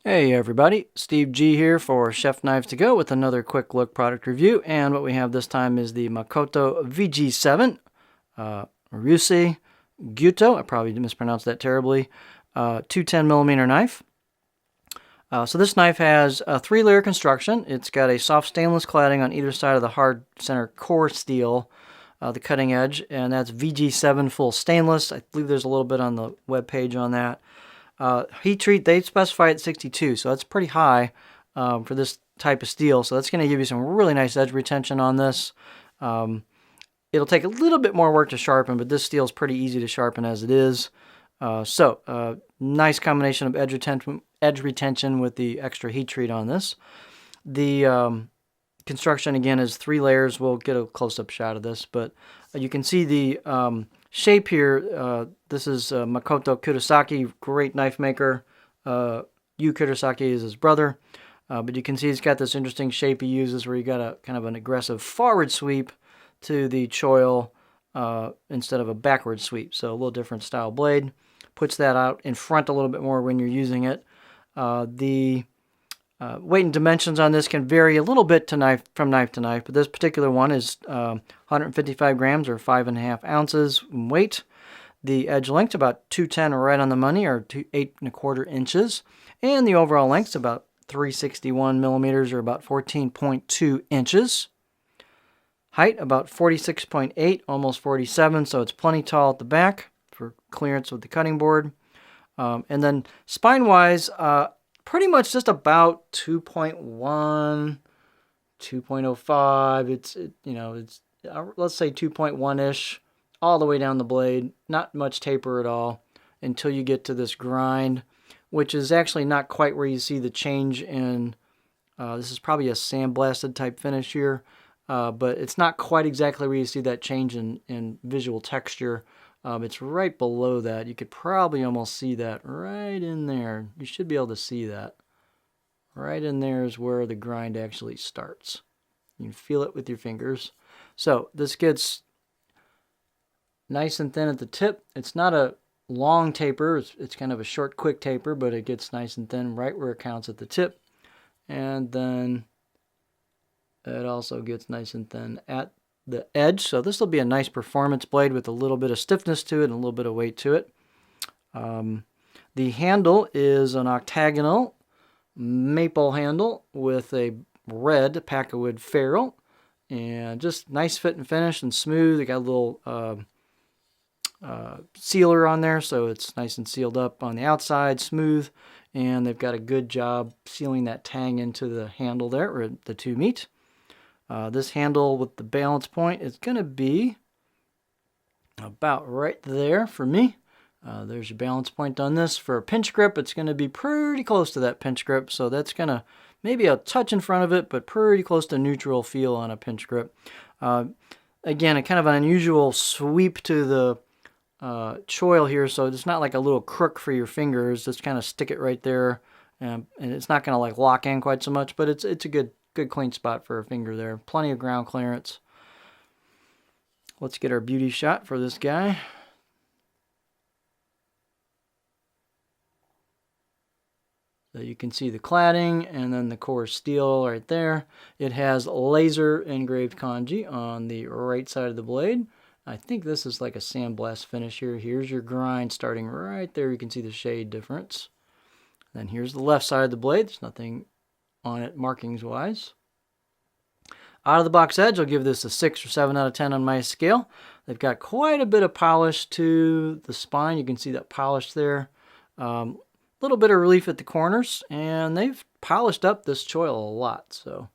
Hey everybody, Steve G here for Chef Knives to Go with another quick look product review. And what we have this time is the Makoto VG7 Ryusei Gyuto. I probably mispronounced that terribly. 210mm knife. So this knife has a 3-layer construction. It's got a soft stainless cladding on either side of the hard center core steel, the cutting edge, and that's VG7 full stainless. I believe there's a little bit on the web page on that. Heat treat, they specify at 62, so that's pretty high for this type of steel. So that's going to give you some really nice edge retention on this. It'll take a little bit more work to sharpen, but this steel is pretty easy to sharpen as it is. Nice combination of edge retention with the extra heat treat on this. The construction, again, is 3 layers. We'll get a close-up shot of this, but you can see the shape here. This is Makoto Kurosaki, great knife maker. Yu Kurosaki is his brother. But you can see he's got this interesting shape he uses where you got a kind of an aggressive forward sweep to the choil instead of a backward sweep. So a little different style blade. Puts that out in front a little bit more when you're using it. The weight and dimensions on this can vary a little bit from knife to knife, but this particular one is 155 grams or 5.5 ounces in weight. The edge length about 210 right on the money, or 8.25 inches, and the overall length about 361 millimeters or about 14.2 inches. Height about 46.8, almost 47, so it's plenty tall at the back for clearance with the cutting board. And then spine-wise, pretty much just about 2.1, 2.05. It's let's say 2.1-ish all the way down the blade. Not much taper at all until you get to this grind, which is actually not quite where you see the change in. This is probably a sandblasted type finish here, but it's not quite exactly where you see that change in visual texture. It's right below that. You could probably almost see that right in there. You should be able to see that. Right in there is where the grind actually starts. You can feel it with your fingers. So this gets nice and thin at the tip. It's not a long taper. It's kind of a short, quick taper, but it gets nice and thin right where it counts at the tip. And then it also gets nice and thin at the edge. So this will be a nice performance blade with a little bit of stiffness to it and a little bit of weight to it. The handle is an octagonal maple handle with a red Packwood ferrule, and just nice fit and finish and smooth. They got a little sealer on there, so it's nice and sealed up on the outside, smooth, and they've got a good job sealing that tang into the handle there where the two meet. This handle with the balance point is going to be about right there for me. There's your balance point on this. For a pinch grip, it's going to be pretty close to that pinch grip, so that's going to maybe a touch in front of it, but pretty close to neutral feel on a pinch grip. Again, a kind of an unusual sweep to the choil here, so it's not like a little crook for your fingers. Just kind of stick it right there, and it's not going to like lock in quite so much, but it's a good clean spot for a finger there. Plenty of ground clearance. Let's get our beauty shot for this guy. So you can see the cladding and then the core steel right there. It has laser engraved kanji on the right side of the blade. I think this is like a sandblast finish here. Here's your grind starting right there. You can see the shade difference. Then here's the left side of the blade. There's nothing on it markings wise. Out of the box edge, I'll give this a 6 or 7 out of 10 on my scale. They've got quite a bit of polish to the spine. You can see that polish there. Little bit of relief at the corners, and they've polished up this choil a lot. So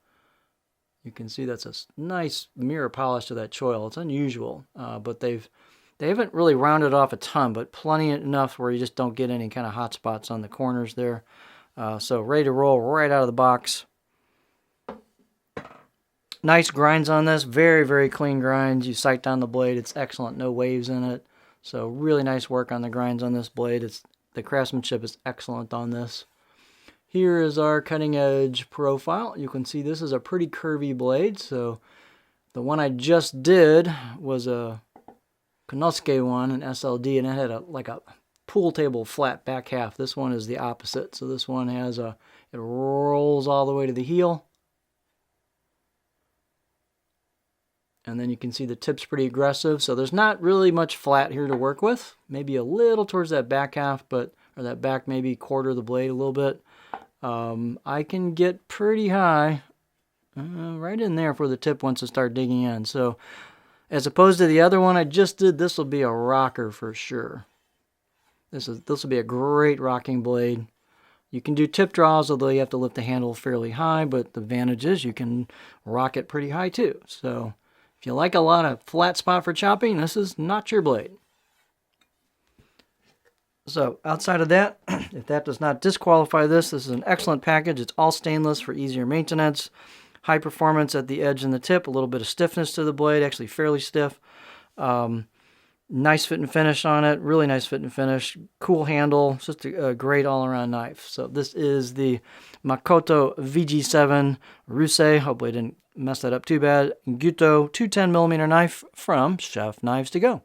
you can see that's a nice mirror polish to that choil. It's unusual, but they haven't really rounded off a ton, but plenty enough where you just don't get any kind of hot spots on the corners there. So ready to roll right out of the box. Nice grinds on this. Very, very clean grinds. You sight down the blade. It's excellent. No waves in it. So really nice work on the grinds on this blade. The craftsmanship is excellent on this. Here is our cutting edge profile. You can see this is a pretty curvy blade. So the one I just did was a Konosuke one, an SLD, and it had like a pool table flat back half. This one is the opposite. So this one has it rolls all the way to the heel. And then you can see the tip's pretty aggressive. So there's not really much flat here to work with. Maybe a little towards that back half, or that back maybe quarter of the blade a little bit. I can get pretty high right in there for the tip wants to start digging in. So as opposed to the other one I just did, this will be a rocker for sure. This will be a great rocking blade. You can do tip draws, although you have to lift the handle fairly high, but the advantage is you can rock it pretty high too. So if you like a lot of flat spot for chopping, this is not your blade. So outside of that, if that does not disqualify this, this is an excellent package. It's all stainless for easier maintenance. High performance at the edge and the tip, a little bit of stiffness to the blade, actually fairly stiff. Nice fit and finish on it, really nice fit and finish. Cool handle, it's just a great all-around knife. So this is the Makoto VG7 Ryusei. Hopefully I didn't mess that up too bad. Gyuto 210mm knife from Chef Knives To Go.